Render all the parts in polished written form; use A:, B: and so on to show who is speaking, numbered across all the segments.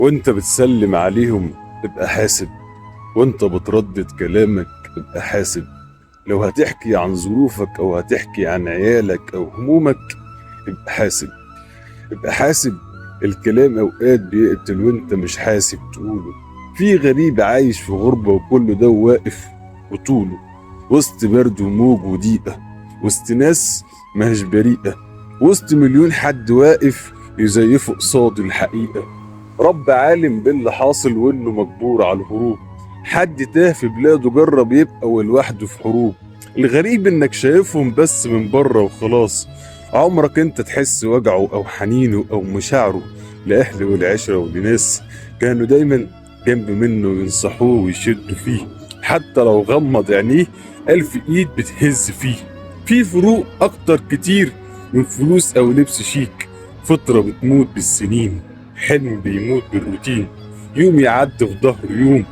A: وانت بتسلم عليهم ابقى حاسب، وانت بتردد كلامك ابقى حاسب. لو هتحكي عن ظروفك او هتحكي عن عيالك او همومك ابقى حاسب. ابقى حاسب، الكلام اوقات بيقتل وانت مش حاسب تقوله. في غريب عايش في غربة وكل ده واقف وطوله، وسط برد وموج وضيقة، وسط ناس ماهيش بريئة، وسط مليون حد واقف يزيفوا قصاد الحقيقة. رب عالم باللي حاصل وانه مجبور على الهروب، حد تاه في بلاده جرب يبقى ولوحده في حروب. الغريب انك شايفهم بس من بره وخلاص، عمرك انت تحس وجعه او حنينه او مشاعره لاهله والعشره ولناس كانوا دايما جنب منه ينصحوه ويشدوا فيه. حتى لو غمض عينيه الف ايد بتهز فيه. في فروق اكتر كتير من فلوس او لبس شيك، فطرة بتموت بالسنين، حلم بيموت بالروتين، يوم يعدي في ظهر يوم،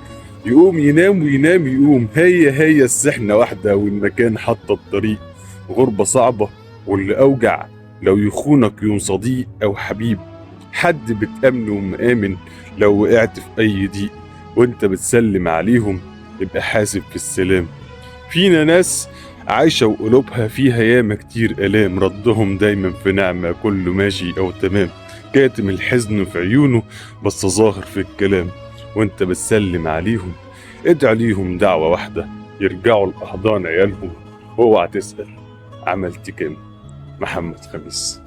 A: يقوم ينام وينام يقوم، هي السحنة واحدة والمكان حتى الطريق. غربة صعبة، واللي أوجع لو يخونك يوم صديق أو حبيب، حد بتأمنه ومآمن لو وقعت في أي ضيق، وانت بتسلم عليهم يبقى حاسب في السلام. فينا ناس عايشة وقلوبها فيها ياما كتير آلام، ردهم دايما في نعمة كله ماشي أو تمام، كاتم الحزن في عيونه بس ظاهر في الكلام. وانت بتسلم عليهم ادعي ليهم دعوة واحدة، يرجعوا لأحضان عيالهم، واوعى تسأل عملت كام. محمد خميس.